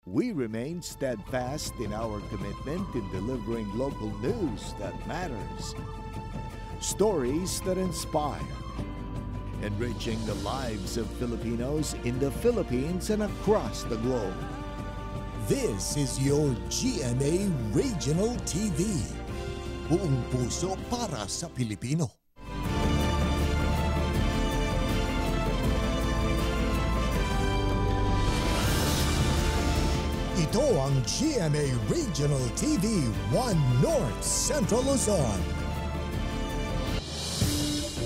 We remain steadfast in our commitment in delivering local news that matters, stories that inspire, enriching the lives of Filipinos in the Philippines and across the globe. This is your GMA Regional TV. Buong puso para sa Pilipino. Ito ang GMA Regional TV 1 North Central Luzon.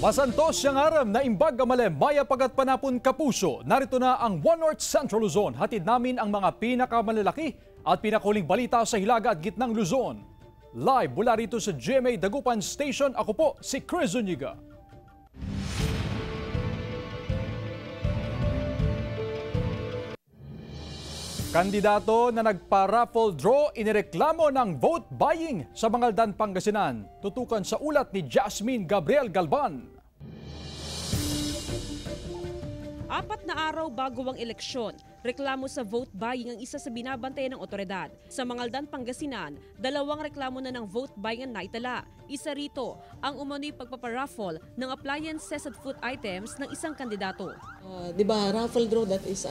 Masantos siyang aram na imbag gamale maya pagat panapon kapuso. Narito na ang 1 North Central Luzon. Hatid namin ang mga pinakamalalaki at pinakuling balita sa Hilaga at Gitnang Luzon. Live mula rito sa GMA Dagupan Station, ako po si Chris Zuniga. Kandidato na nagpa-raffle draw inireklamo ng vote buying sa Mangaldan, Pangasinan. Tutukan sa ulat ni Jasmine Gabriel Galban. 4 na araw bago ang eleksyon, reklamo sa vote buying ang isa sa binabantayan ng otoridad. Sa Mangaldan, Pangasinan, 2 reklamo na ng vote buying ang naitala. Isa rito ang umano'y pagpaparaffle ng appliances at food items ng isang kandidato. Diba, raffle draw, that is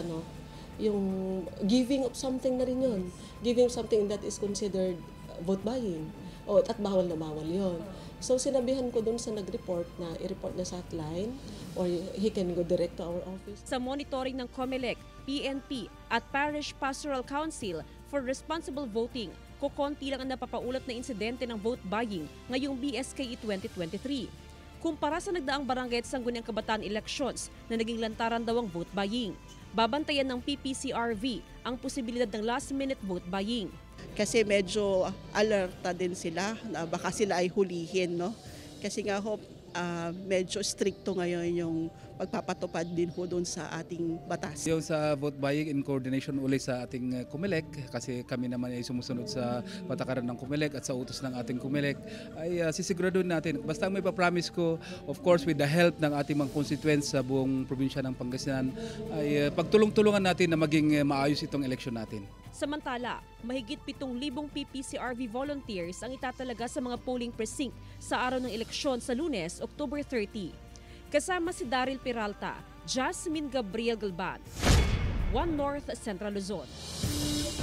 yung giving of something na rin yun. Giving something that is considered vote buying. At bawal na bawal yun. So sinabihan ko dun sa nag-report na i-report na sa hotline or he can go direct to our office. Sa monitoring ng COMELEC, PNP at Parish Pastoral Council for Responsible Voting, kukonti lang ang napapaulat na insidente ng vote buying ngayong BSKE 2023. Kumpara sa nagdaang barangay at Sangguniang Kabataan elections na naging lantaran daw ang vote buying. Babantayan ng PPCRV ang posibilidad ng last-minute vote buying. Kasi medyo alerta din sila na baka sila ay hulihin, no? Kasi nga medyo stricto ngayon yung pagpapatupad din ho doon sa ating batas. Yung sa vote buying in coordination ulit sa ating COMELEC, kasi kami naman ay sumusunod sa patakaran ng COMELEC at sa utos ng ating COMELEC, ay sisiguraduhin natin. Basta may papromise ko, of course with the help ng ating mga constituents sa buong probinsya ng Pangasinan, ay pagtulong-tulungan natin na maging maayos itong eleksyon natin. Samantala, mahigit 7,000 PPCRV volunteers ang itatalaga sa mga polling precinct sa araw ng eleksyon sa Lunes, October 30. Kasama si Daryl Peralta, Jasmine Gabriel Galban, 1 North Central Luzon.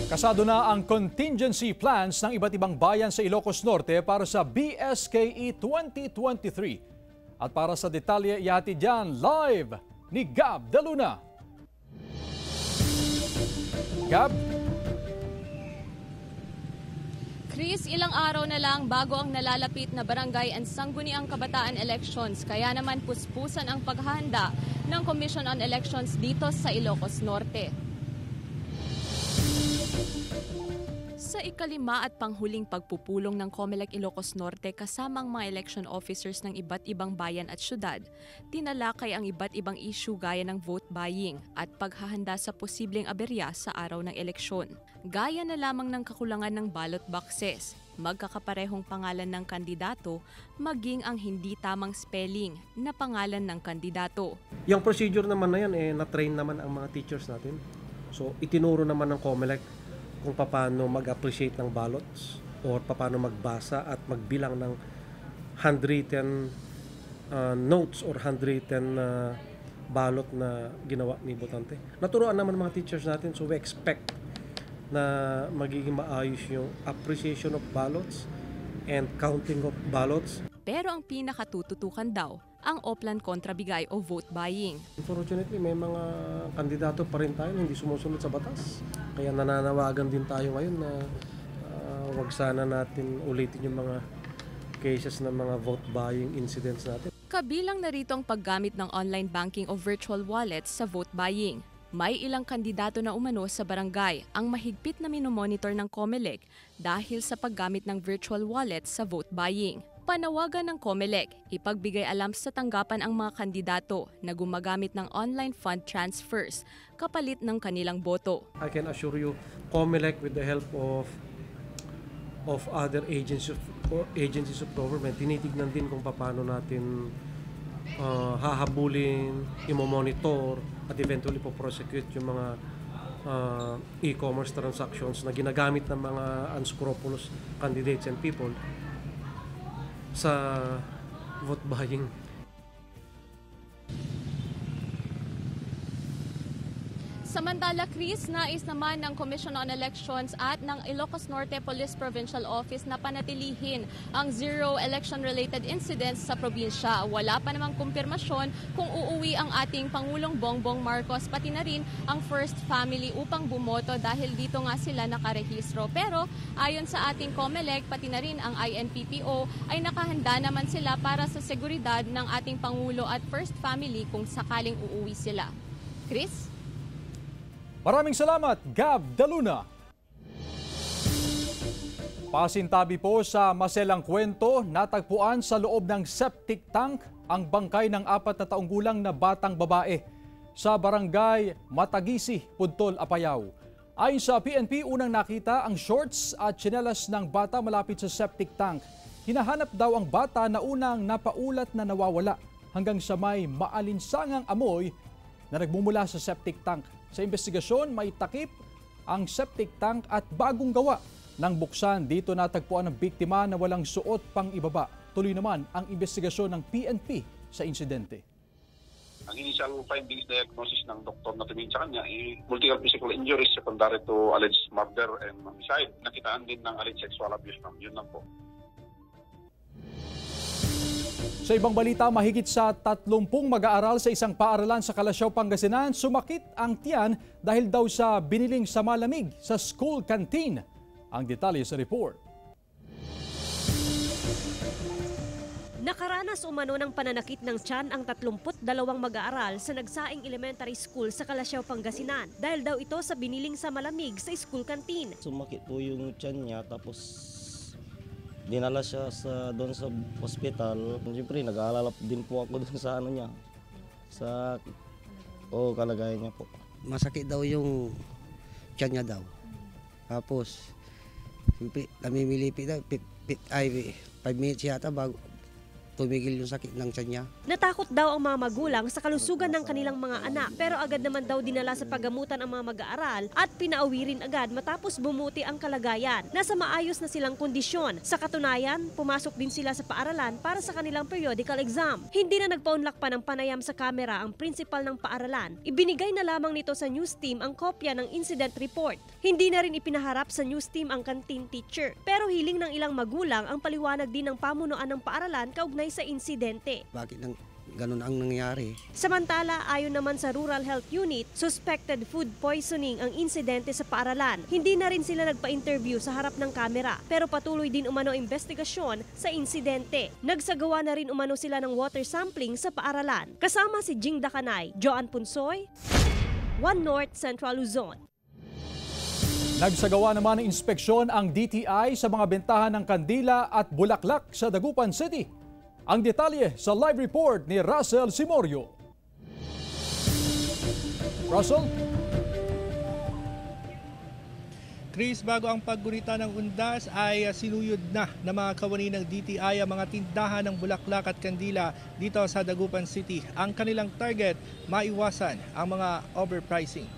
Kasado na ang contingency plans ng iba't ibang bayan sa Ilocos Norte para sa BSKE 2023. At para sa detalye, ihatid dyan live ni Gab De Luna. Gab? Chris, ilang araw na lang bago ang nalalapit na barangay and Sangguniang Kabataan elections, kaya naman puspusan ang paghahanda ng Commission on Elections dito sa Ilocos Norte. Sa ikalima at panghuling pagpupulong ng COMELEC Ilocos Norte kasamang mga election officers ng iba't ibang bayan at syudad, tinalakay ang iba't ibang issue gaya ng vote buying at paghahanda sa posibleng aberya sa araw ng eleksyon. Gaya na lamang ng kakulangan ng ballot boxes, magkakaparehong pangalan ng kandidato, maging ang hindi tamang spelling na pangalan ng kandidato. Yung procedure naman na yan, na-train naman ang mga teachers natin. So itinuro naman ng COMELEC kung paano mag-appreciate ng ballots or paano magbasa at magbilang ng handwritten notes or handwritten ballot na ginawa ni botante. Naturoan naman mga teachers natin, so we expect na magiging maayos yung appreciation of ballots and counting of ballots. Pero ang pinakatututukan daw ang Oplan kontrabigay o vote buying. Unfortunately, may mga kandidato pa rin tayo na hindi sumusunod sa batas. Kaya nananawagan din tayo ngayon na wag sana natin ulitin yung mga cases ng mga vote buying incidents natin. Kabilang na rito ang paggamit ng online banking o virtual wallets sa vote buying. May ilang kandidato na umano sa barangay ang mahigpit na minomonitor ng COMELEC dahil sa paggamit ng virtual wallets sa vote buying. Panawagan ng COMELEC, ipagbigay alam sa tanggapan ang mga kandidato na gumagamit ng online fund transfers kapalit ng kanilang boto. I can assure you, COMELEC with the help of other agencies of government, tinitignan din kung paano natin hahabulin, imomonitor, at eventually po prosecute yung mga e-commerce transactions na ginagamit ng mga unscrupulous candidates and people sa vote buying. Samantala, Chris, nais naman ng Commission on Elections at ng Ilocos Norte Police Provincial Office na panatilihin ang zero election-related incidents sa probinsya. Wala pa namang kumpirmasyon kung uuwi ang ating Pangulong Bongbong Marcos, pati na rin ang First Family upang bumoto dahil dito nga sila nakarehistro. Pero ayon sa ating COMELEC, pati na rin ang INPPO, ay nakahanda naman sila para sa seguridad ng ating Pangulo at First Family kung sakaling uuwi sila. Chris? Maraming salamat, Gab Daluna. Pasintabi po sa maselang kwento, natagpuan sa loob ng septic tank ang bangkay ng 4 na taong gulang na batang babae sa barangay Matagisi, Puntol, Apayao. Ayon sa PNP, unang nakita ang shorts at tsinelas ng bata malapit sa septic tank. Hinahanap daw ang bata na unang napaulat na nawawala hanggang sa may maalinsangang amoy na nagmumula sa septic tank. Sa investigasyon, may takip ang septic tank at bagong gawa ng buksan. Dito natagpuan ang biktima na walang suot pang ibaba. Tuloy naman ang investigasyon ng PNP sa insidente. Ang initial findings diagnosis ng doktor na tumingin sa kanya ay multiple physical injuries secondary to alleged murder and homicide. Nakitaan din ng alleged sexual abuse, ma'am. Yun lang po. Sa ibang balita, mahigit sa 30 mag-aaral sa isang paaralan sa Calasiao, Pangasinan, sumakit ang tiyan dahil daw sa biniling sa malamig sa school canteen. Ang detalye sa report. Nakaranas umano ng pananakit ng tiyan ang 32 mag-aaral sa Nagsaing Elementary School sa Calasiao, Pangasinan dahil daw ito sa biniling sa malamig sa school canteen. Sumakit po yung tiyan niya, tapos dinala siya doon sa hospital. Siyempre, nag-aalala din po ako doon sa ano niya, sa kalagayan niya po. Masakit daw yung tiyan niya daw. Tapos, siyempre, namimilipi daw, 5 minutes yata bago tumigil yung sakit ng tiyan niya. Natakot daw ang mga magulang sa kalusugan ng kanilang mga anak, pero agad naman daw dinala sa paggamutan ang mga mag-aaral at pinauwi rin agad matapos bumuti ang kalagayan. Nasa maayos na silang kondisyon. Sa katunayan, pumasok din sila sa paaralan para sa kanilang periodical exam. Hindi na nagpaunlak pa ng panayam sa kamera ang principal ng paaralan. Ibinigay na lamang nito sa news team ang kopya ng incident report. Hindi na rin ipinaharap sa news team ang canteen teacher. Pero hiling ng ilang magulang ang paliwanag din ng pamunuan ng paaralan kaugnay sa insidente. Bakit ganun ang nangyari? Samantala, ayon naman sa Rural Health Unit, suspected food poisoning ang insidente sa paaralan. Hindi na rin sila nagpa-interview sa harap ng kamera, pero patuloy din umano investigasyon sa insidente. Nagsagawa na rin umano sila ng water sampling sa paaralan. Kasama si Jing Dakanay, Joan Punsoy, One North Central Luzon. Nagsagawa naman ng inspeksyon ang DTI sa mga bentahan ng kandila at bulaklak sa Dagupan City. Ang detalye sa live report ni Russell Simorio. Russell? Chris, bago ang paggunita ng undas ay sinuyod na ng mga kawani ng DTI ang mga tindahan ng bulaklak at kandila dito sa Dagupan City. Ang kanilang target, maiwasan ang mga overpricing.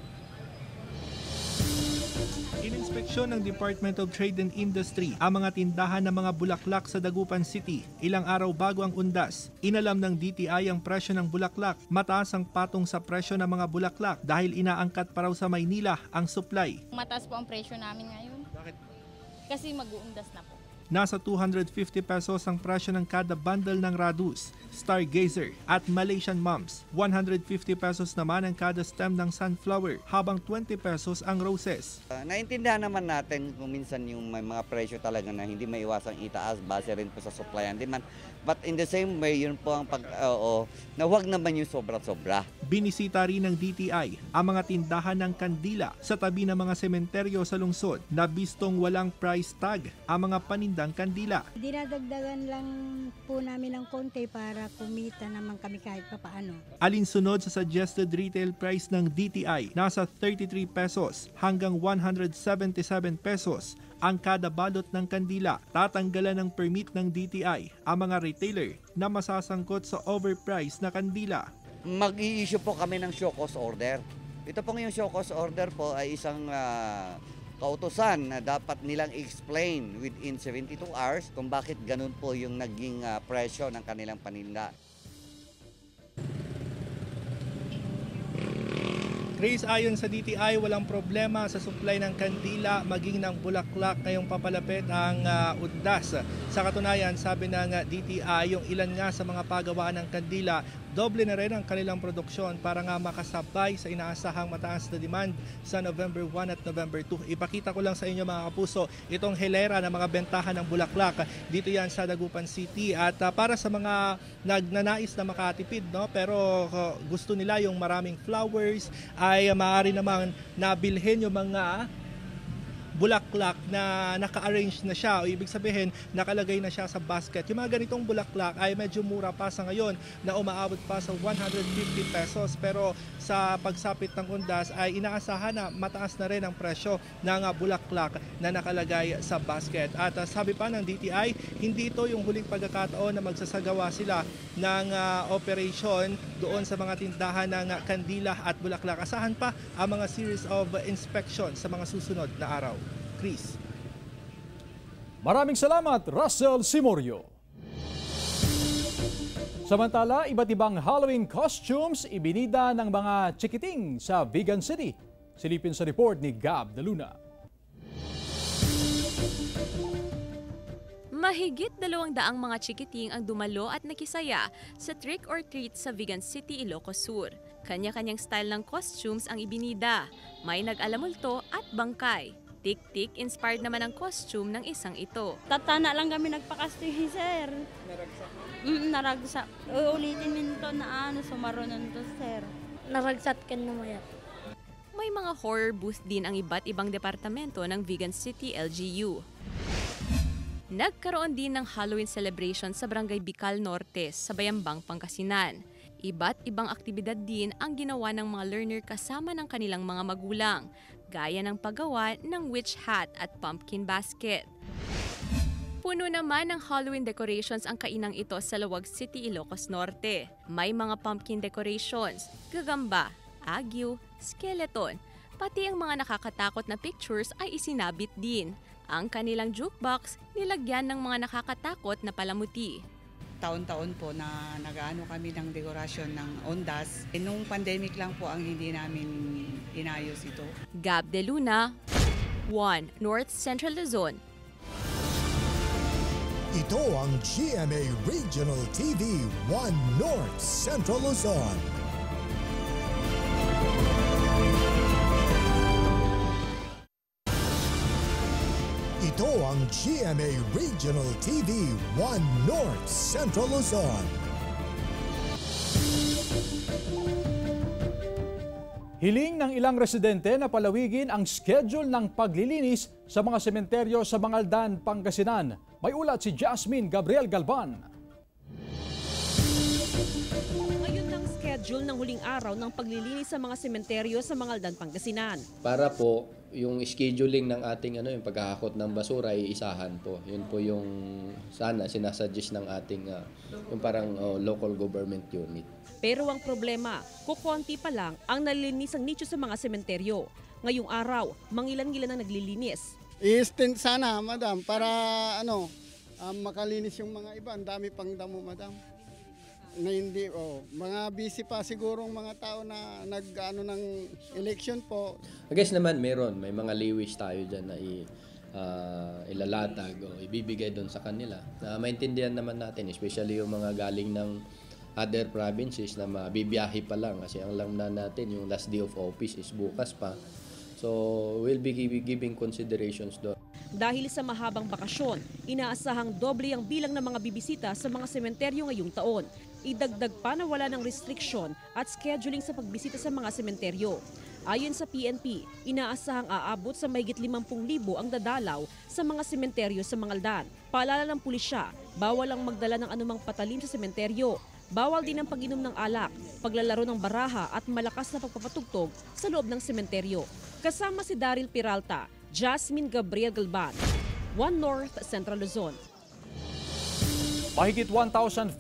Ininspeksyon ng Department of Trade and Industry ang mga tindahan ng mga bulaklak sa Dagupan City. Ilang araw bago ang undas, inalam ng DTI ang presyo ng bulaklak. Mataas ang patong sa presyo ng mga bulaklak dahil inaangkat pa raw sa Maynila ang supply. Mataas po ang presyo namin ngayon. Bakit? Kasi mag-uundas na po. Nasa 250 pesos ang presyo ng kada bundle ng Radus, Stargazer at Malaysian Mums. 150 pesos naman ang kada stem ng sunflower, habang 20 pesos ang roses. Naintindihan naman natin kung minsan yung may mga presyo talaga na hindi maiwasang itaas base rin po sa supply and demand. But in the same way, yun po ang na huwag naman yung sobra-sobra. Binisita rin ng DTI ang mga tindahan ng kandila sa tabi ng mga sementeryo sa lungsod na bistong walang price tag ang mga panindang kandila. Dinadagdagan lang po namin ng konti para kumita naman kami kahit papaano. Alinsunod sa suggested retail price ng DTI, nasa 33 pesos hanggang 177 pesos ang kada balot ng kandila. Tatanggalan ng permit ng DTI ang mga retailer na masasangkot sa overpriced na kandila. Mag-i-issue po kami ng show cause order. Ito pong yung show cause order po ay isang kautusan na dapat nilang explain within 72 hours kung bakit ganun po yung naging presyo ng kanilang paninda. Grace, ayon sa DTI, walang problema sa supply ng kandila maging ng bulaklak ngayong papalapit ang undas. Sa katunayan, sabi ng DTI, yung ilan nga sa mga pagawaan ng kandila, doble na rin ang kanilang produksyon para nga makasabay sa inaasahang mataas na demand sa November 1 at November 2. Ipakita ko lang sa inyo mga kapuso, itong hilera ng mga bentahan ng bulaklak. Dito yan sa Dagupan City at para sa mga nagnanais na makatipid, no? Pero gusto nila yung maraming flowers, ay maaari namang nabilhin yung mga bulaklak na naka-arrange na siya, o ibig sabihin nakalagay na siya sa basket. Yung mga ganitong bulaklak ay medyo mura pa sa ngayon na umaabot pa sa 150 pesos, pero sa pagsapit ng undas ay inaasahan na mataas na rin ang presyo ng bulaklak na nakalagay sa basket. At sabi pa ng DTI, hindi ito yung huling pagkakataon na magsasagawa sila ng operation doon sa mga tindahan ng kandila at bulaklak. Asahan pa ang mga series of inspection sa mga susunod na araw. Chris. Maraming salamat, Russell Simorio. Samantala, iba't ibang Halloween costumes ibinida ng mga chikiting sa Vigan City. Silipin sa report ni Gab de Luna. Mahigit 200 mga chikiting ang dumalo at nakisaya sa trick or treat sa Vigan City, Ilocos Sur. Kanya-kanyang style ng costumes ang ibinida. May nag-alamulto at bangkay. Tik-tik inspired naman ang costume ng isang ito. Tatana lang kami nagpakastihi, sir. Naragsak? Naragsak. Ulitin minto na sumaronon to, sir. Naragsat ka na maya. May mga horror booth din ang iba't ibang departamento ng Vigan City LGU. Nagkaroon din ng Halloween celebration sa Barangay Bicol Norte sa Bayambang, Pangasinan. Iba't ibang aktibidad din ang ginawa ng mga learner kasama ng kanilang mga magulang, gaya ng paggawa ng witch hat at pumpkin basket. Puno naman ng Halloween decorations ang kainang ito sa Laoag City, Ilocos Norte. May mga pumpkin decorations, gagamba, agyo, skeleton, pati ang mga nakakatakot na pictures ay isinabit din. Ang kanilang jukebox nilagyan ng mga nakakatakot na palamuti. Taon-taon po na nag-aano kami ng dekorasyon ng ondas. Nung pandemic lang po ang hindi namin inayos ito. Gab de Luna, 1 North Central Luzon. Ito ang GMA Regional TV 1 North Central Luzon. Ito ang GMA Regional TV 1 North Central Luzon. Hiling ng ilang residente na palawigin ang schedule ng paglilinis sa mga sementeryo sa Mangaldan, Pangasinan. May ulat si Jasmine Gabriel Galvan. Ngayon ng schedule ng huling araw ng paglilinis sa mga sementeryo sa Mangaldan, Pangasinan. Para po yung scheduling ng ating yung pagkakakot ng basura ay isahan po. Yun po yung sana sinasuggest ng ating yung parang local government unit. Pero ang problema, kukonti pa lang ang nalilinis ang nicho sa mga sementeryo. Ngayong araw, mangilan-ngilan ang naglilinis. I-extend sana, madam, para makalinis yung mga iba. Ang dami pang damo, madam. Na hindi, mga busy pa sigurong mga tao na nag-ano ng election po. I guess naman meron, may mga liwis tayo dyan na ilalatag o ibibigay doon sa kanila. Maintindihan naman natin, especially yung mga galing ng other provinces na mabibiyahe pa lang kasi ang alam na natin yung last day of office is bukas pa. So we'll be giving considerations doon. Dahil sa mahabang bakasyon, inaasahang doble ang bilang ng mga bibisita sa mga sementeryo ngayong taon. Idagdag pa na wala ng restriction at scheduling sa pagbisita sa mga sementeryo. Ayon sa PNP, inaasahang aabot sa mahigit 50,000 ang dadalaw sa mga sementeryo sa Mangaldan. Paalala ng pulisya, bawal ang magdala ng anumang patalim sa sementeryo. Bawal din ang pag-inom ng alak, paglalaro ng baraha at malakas na pagpapatugtog sa loob ng sementeryo. Kasama si Daryl Peralta, Jasmine Gabriel Galvan, 1 North Central Luzon. Mahigit 1,500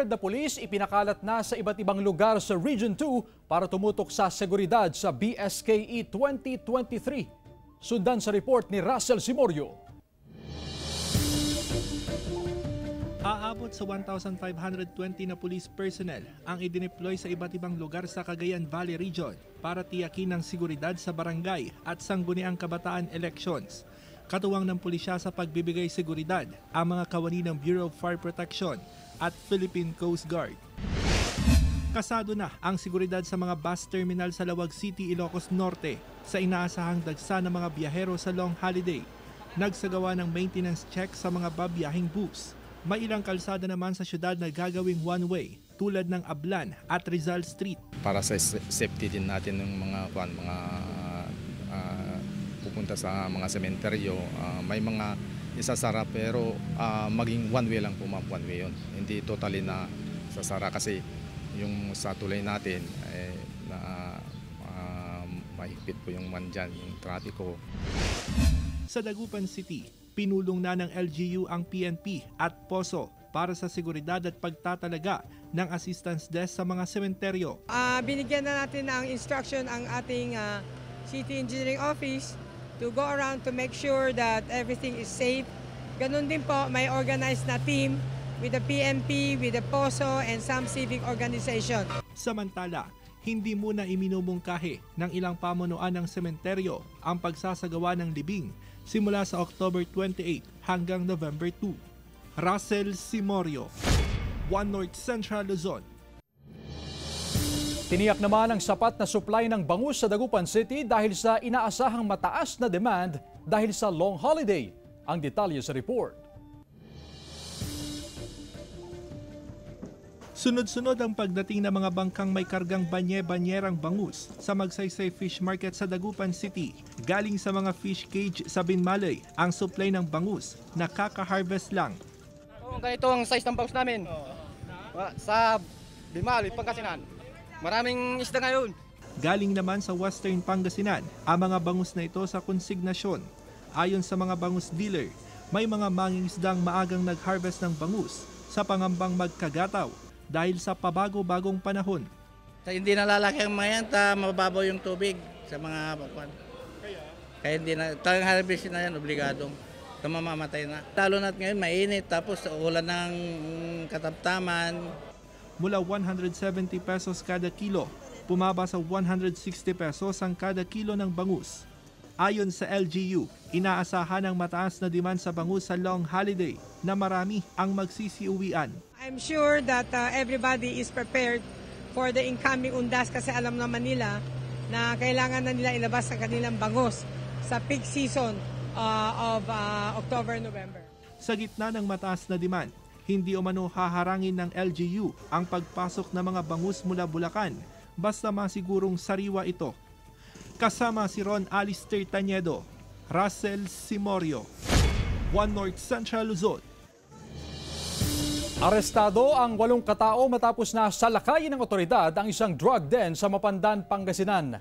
na pulis ipinakalat na sa iba't ibang lugar sa Region 2 para tumutok sa seguridad sa BSKE 2023. Sundan sa report ni Russell Simorio. Aabot sa 1,520 na police personnel ang idineploy sa iba't ibang lugar sa Cagayan Valley Region para tiyakin ang seguridad sa barangay at sangguniang kabataan elections. Katuwang ng pulisya sa pagbibigay seguridad ang mga kawani ng Bureau of Fire Protection at Philippine Coast Guard. Kasado na ang seguridad sa mga bus terminal sa Lawag City, Ilocos Norte sa inaasahang dagsa ng mga biyahero sa long holiday. Nagsagawa ng maintenance check sa mga babiyahing bus. May ilang kalsada naman sa syudad na gagawing one-way tulad ng Ablan at Rizal Street. Para sa safety din natin ng mga pupunta sa mga sementeryo, may mga isasara pero maging one-way lang po, one-way yun. Hindi totally na sasara kasi yung sa tulay natin mahigpit po yung dyan, yung trapiko. Sa Dagupan City, pinulong na ng LGU ang PNP at POSO para sa seguridad at pagtatalaga ng assistance desk sa mga sementeryo. Binigyan na natin ng instruction ang ating City Engineering Office to go around to make sure that everything is safe. Ganun din po, may organized na team with the PNP, with the POSO, and some civic organization. Samantala, hindi muna iminumungkahi ng ilang pamunuan ng sementeryo ang pagsasagawa ng libing simula sa October 28 hanggang November 2. Russell Simorio, One North Central Luzon. Tiniyak naman ang sapat na supply ng bangus sa Dagupan City dahil sa inaasahang mataas na demand dahil sa long holiday. Ang detalye sa report. Sunod-sunod ang pagdating ng mga bangkang may kargang banye-banyerang bangus sa Magsaysay Fish Market sa Dagupan City. Galing sa mga fish cage sa Binmalay ang supply ng bangus na kaka-harvest lang. Ganito ang size ng bangus namin sa Binmalay, Pangasinan. Maraming isda ngayon. Galing naman sa Western Pangasinan ang mga bangus na ito sa konsignasyon. Ayon sa mga bangus dealer, may mga mangingisdang maagang nag-harvest ng bangus sa pangambang magkagataw dahil sa pabago-bagong panahon. Hindi nalalaki ang mga yan, mababaw yung tubig sa mga bakwan. Kaya hindi na, talagang harvest na yan, obligadong. Mamamatay na. Lalo na't ngayon mainit, tapos ulan ng katamtaman. Mula 170 pesos kada kilo, pumaba sa 160 pesos ang kada kilo ng bangus. Ayon sa LGU, inaasahan ang mataas na demand sa bangus sa long holiday na marami ang magsisiuwian. I'm sure that everybody is prepared for the incoming undas kasi alam naman nila na kailangan na nila ilabas ang kanilang bangus sa peak season of October, November. Sa gitna ng mataas na demand, hindi umano haharangin ng LGU ang pagpasok ng mga bangus mula Bulacan basta masigurong sariwa ito. Kasama si Ron Alister Tañedo, Russell Simorio, One North Central Luzon. Arestado ang 8 katao matapos na salakayin ng otoridad ang isang drug den sa Mapandan, Pangasinan.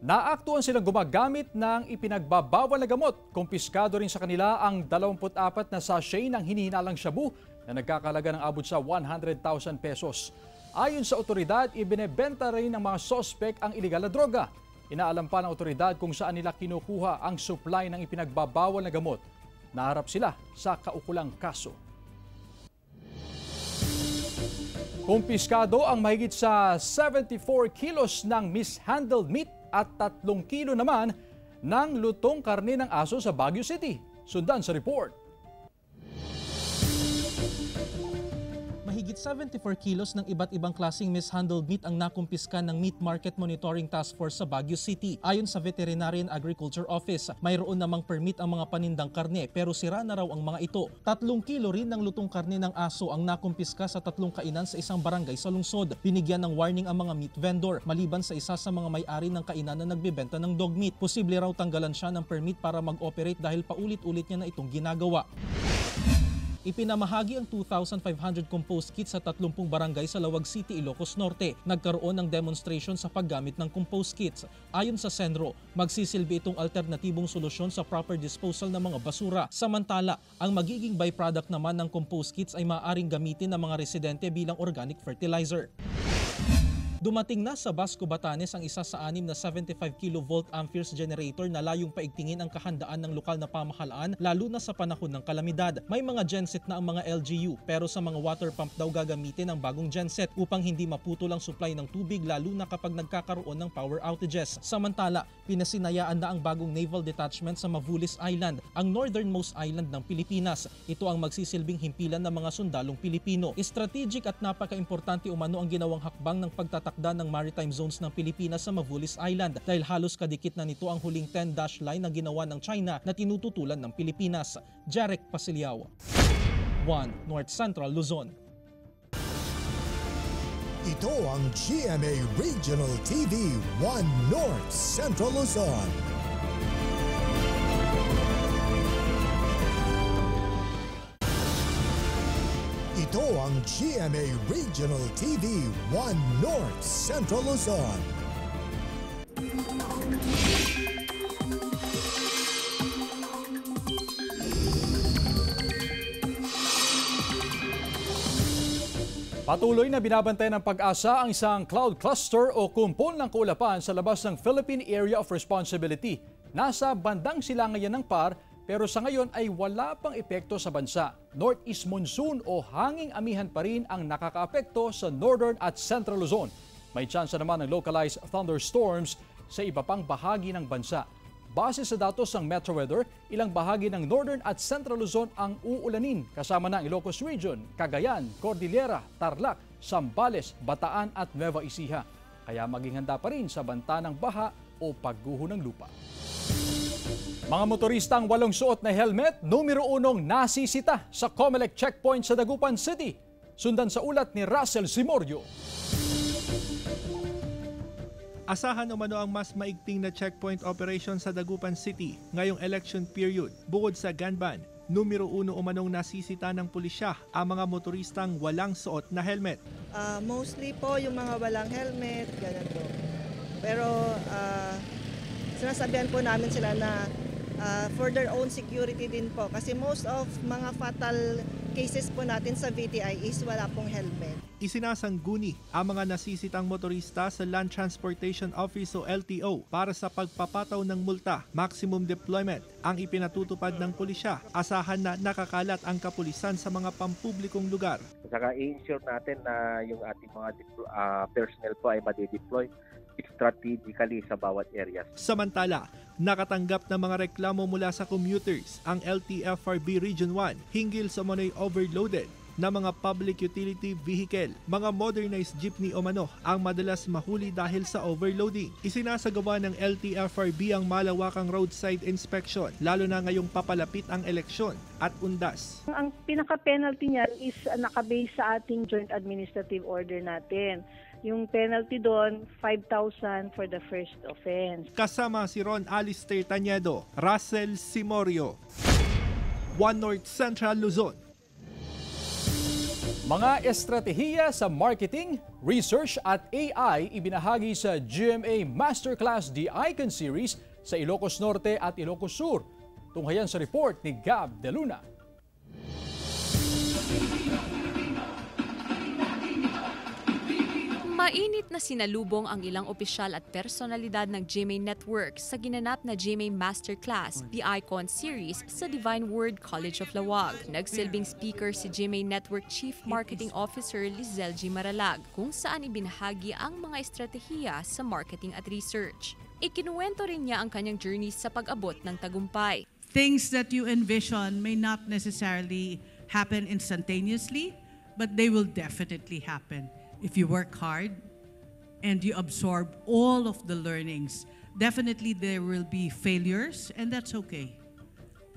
Naaktuhan silang gumagamit ng ipinagbabawal na gamot. Kumpiskado rin sa kanila ang 24 na sachet ng hinihinalang shabu na nagkakalaga ng abot sa 100,000 pesos. Ayon sa otoridad, ibinebenta rin ng mga sospek ang iligal na droga. Inaalam pa ng otoridad kung saan nila kinukuha ang supply ng ipinagbabawal na gamot. Naharap sila sa kaukulang kaso. Kumpiskado ang mahigit sa 74 kilos ng mishandled meat at 3 kilo naman ng lutong karne ng aso sa Baguio City. Sundan sa report. Mahigit 74 kilos ng iba't ibang klaseng mishandled meat ang nakumpiska ng Meat Market Monitoring Task Force sa Baguio City. Ayon sa Veterinary and Agriculture Office, mayroon namang permit ang mga panindang karne pero sira na raw ang mga ito. 3 kilo rin ng lutong karne ng aso ang nakumpiska sa 3 kainan sa isang barangay sa lungsod. Binigyan ng warning ang mga meat vendor maliban sa isa sa mga may-ari ng kainan na nagbebenta ng dog meat. Posible raw tanggalan siya ng permit para mag-operate dahil paulit-ulit niya na itong ginagawa. Ipinamahagi ang 2,500 compost kits sa 30 barangay sa Lawag City, Ilocos Norte. Nagkaroon ng demonstration sa paggamit ng compost kits. Ayon sa Senro, magsisilbi itong alternatibong solusyon sa proper disposal ng mga basura. Samantala, ang magiging byproduct naman ng compost kits ay maaaring gamitin ng mga residente bilang organic fertilizer. Dumating na sa Basco, Batanes ang isa sa 6 na 75 kV amperes generator na layong paigtingin ang kahandaan ng lokal na pamahalaan lalo na sa panahon ng kalamidad. May mga genset na ang mga LGU pero sa mga water pump daw gagamitin ang bagong genset upang hindi maputol ang supply ng tubig lalo na kapag nagkakaroon ng power outages. Samantala, pinasinayaan na ang bagong naval detachment sa Mavulis Island, ang northernmost island ng Pilipinas. Ito ang magsisilbing himpilan ng mga sundalong Pilipino. Strategic at napaka-importante umano ang ginawang hakbang ng pagtatakda ng maritime zones ng Pilipinas sa Mavulis Island dahil halos kadikit na nito ang huling 10-dash line na ginawa ng China na tinututulan ng Pilipinas. Jarek Pasiliao, 1 North Central Luzon. Ito ang GMA Regional TV 1 North Central Luzon. Ito ang GMA Regional TV 1 North Central Luzon. Patuloy na binabantayan ng Pag-asa ang isang cloud cluster o kumpol ng kaulapan sa labas ng Philippine Area of Responsibility. Nasa bandang silangan yan ng PAR pero sa ngayon ay wala pang epekto sa bansa. Northeast monsoon o hanging amihan pa rin ang nakakaapekto sa Northern at Central Luzon. May tsansa naman ng localized thunderstorms sa iba pang bahagi ng bansa. Base sa datos ng Metro Weather, ilang bahagi ng Northern at Central Luzon ang uulanin kasama ng Ilocos Region, Cagayan, Cordillera, Tarlac, Zambales, Bataan at Nueva Ecija. Kaya maging handa pa rin sa banta ng baha o pagguho ng lupa. Mga motoristang walang suot na helmet, numero 1 nasisita sa Comelec checkpoint sa Dagupan City. Sundan sa ulat ni Russell Simorio. Asahan umano ang mas maigting na checkpoint operation sa Dagupan City ngayong election period. Bukod sa gunban, numero 1 umanong nasisita ng pulisya ang mga motoristang walang suot na helmet. Mostly po yung mga walang helmet, ganun po. Pero sinasabihan po namin sila na for their own security din po. Kasi most of mga fatal cases po natin sa VTI is wala pong helmet. Isinasangguni ang mga nasisitang motorista sa Land Transportation Office o LTO para sa pagpapataw ng multa. Maximum deployment ang ipinatutupad ng pulisya. Asahan na nakakalat ang kapulisan sa mga pampublikong lugar. Saka i-ensure natin na yung ating mga personnel po ay madideploy strategically sa bawat areas. Samantala, nakatanggap ng mga reklamo mula sa commuters ang LTFRB Region 1 hinggil sa umano'y overloaded na mga public utility vehicle. Mga modernized jeepney o mano ang madalas mahuli dahil sa overloading. Isinasagawa ng LTFRB ang malawakang roadside inspection, lalo na ngayong papalapit ang eleksyon at undas. Ang pinaka-penalty niyan is nakabase sa ating joint administrative order natin. Yung penalty doon, 5,000 for the first offense. Kasama si Ron Alistair Tañedo, Russell Simorio, 1 North Central Luzon. Mga estratehiya sa marketing, research at AI ibinahagi sa GMA Masterclass The Icon Series sa Ilocos Norte at Ilocos Sur. Tunghayan sa report ni Gab De Luna. Mainit na sinalubong ang ilang opisyal at personalidad ng GMA Network sa ginanap na GMA Masterclass, The Icon Series sa Divine Word College of Lawag. Nagsilbing speaker si GMA Network Chief Marketing Officer Lizelle G. Maralag kung saan ibinahagi ang mga estratehiya sa marketing at research. Ikinuwento rin niya ang kanyang journey sa pag-abot ng tagumpay. Things that you envision may not necessarily happen instantaneously, but they will definitely happen. If you work hard and you absorb all of the learnings, definitely there will be failures, and that's okay.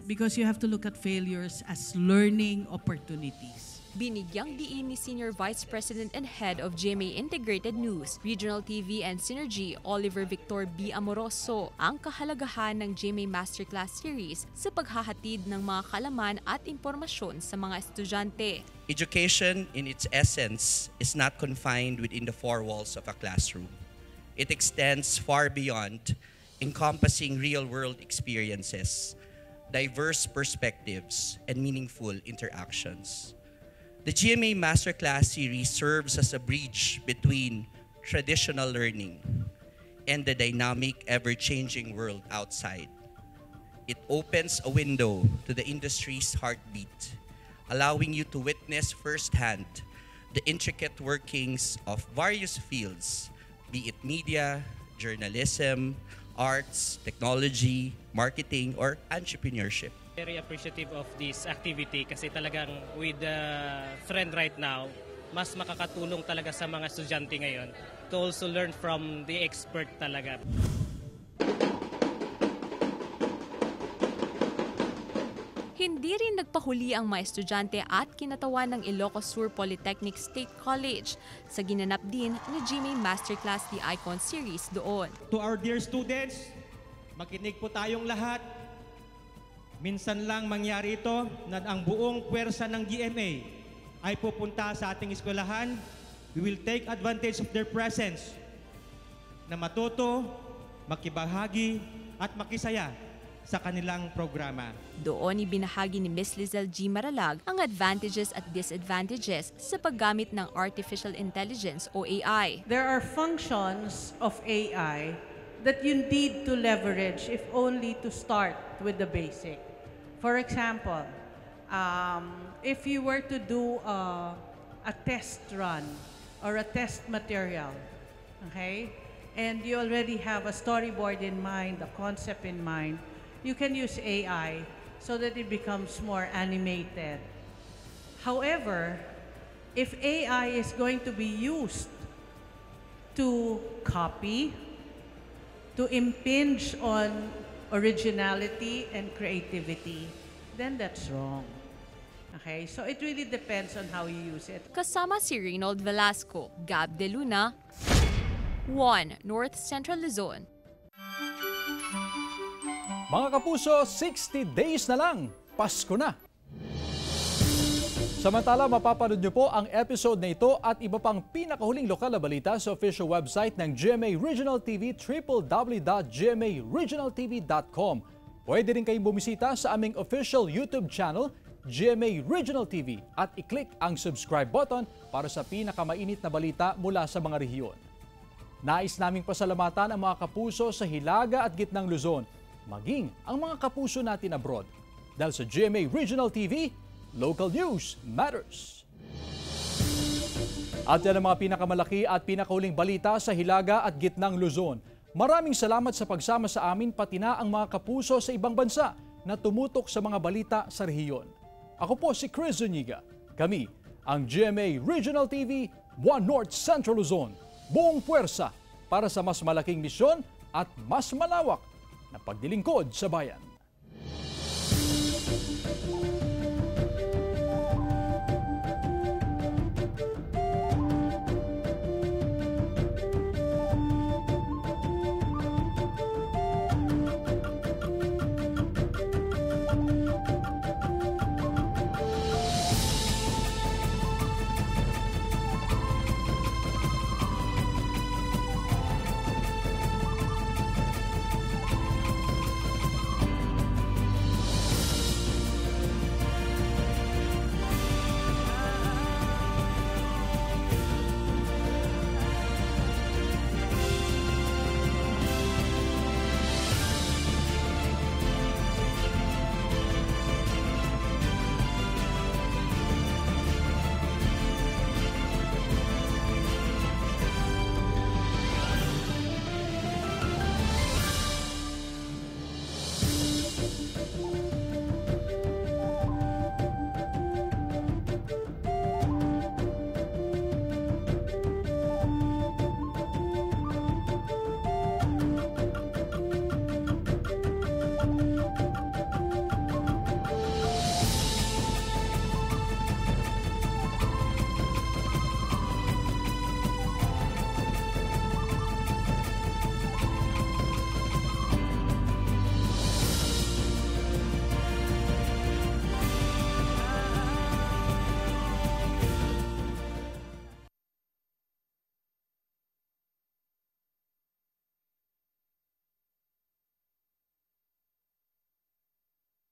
Because you have to look at failures as learning opportunities. Binigyang diin ni Senior Vice President and Head of GMA Integrated News, Regional TV and Synergy, Oliver Victor B. Amoroso, ang kahalagahan ng GMA Masterclass Series sa paghahatid ng mga kaalaman at impormasyon sa mga estudyante. Education in its essence is not confined within the four walls of a classroom. It extends far beyond, encompassing real-world experiences, diverse perspectives, and meaningful interactions. The GMA Masterclass series serves as a bridge between traditional learning and the dynamic, ever-changing world outside. It opens a window to the industry's heartbeat, allowing you to witness firsthand the intricate workings of various fields, be it media, journalism, arts, technology, marketing, or entrepreneurship. Very appreciative of this activity kasi talagang with the trend right now, mas makakatulong talaga sa mga estudyante ngayon to also learn from the expert talaga. Hindi rin nagpahuli ang mga estudyante at kinatawan ng Ilocos Sur Polytechnic State College sa ginanap din ni GMA Masterclass The Icon Series doon. To our dear students, makinig po tayong lahat. Minsan lang mangyari ito na ang buong puwersa ng GMA ay pupunta sa ating eskwelahan. We will take advantage of their presence na matuto, makibahagi at makisaya sa kanilang programa. Doon ibinahagi ni Ms. Lizelle G. Maralag ang advantages at disadvantages sa paggamit ng Artificial Intelligence o AI. There are functions of AI that you need to leverage if only to start with the basic. For example, if you were to do a test run or a test material, okay, and you already have a storyboard in mind, a concept in mind, you can use AI so that it becomes more animated. However, if AI is going to be used to copy, to impinge on originality and creativity, then that's wrong. Okay, so it really depends on how you use it. Kasama si Reynold Velasco, Gab De Luna, 1 North Central Luzon. Mga kapuso, 60 days na lang, Pasko na! Samantala, mapapanood nyo po ang episode na ito at iba pang pinakahuling lokal na balita sa official website ng GMA Regional TV, www.gmaregionaltv.com. Pwede rin kayong bumisita sa aming official YouTube channel, GMA Regional TV, at i-click ang subscribe button para sa pinakamainit na balita mula sa mga rehiyon. Nais naming pasalamatan ang mga kapuso sa Hilaga at Gitnang Luzon, maging ang mga kapuso natin abroad. Dahil sa GMA Regional TV, local news matters. At yan ang mga pinakamalaki at pinakahuling balita sa Hilaga at Gitnang Luzon. Maraming salamat sa pagsama sa amin pati na ang mga kapuso sa ibang bansa na tumutok sa mga balita sa rehiyon. Ako po si Chris Zuniga. Kami ang GMA Regional TV 1 North Central Luzon. Buong puwersa para sa mas malaking misyon at mas malawak na pagdilingkod sa bayan.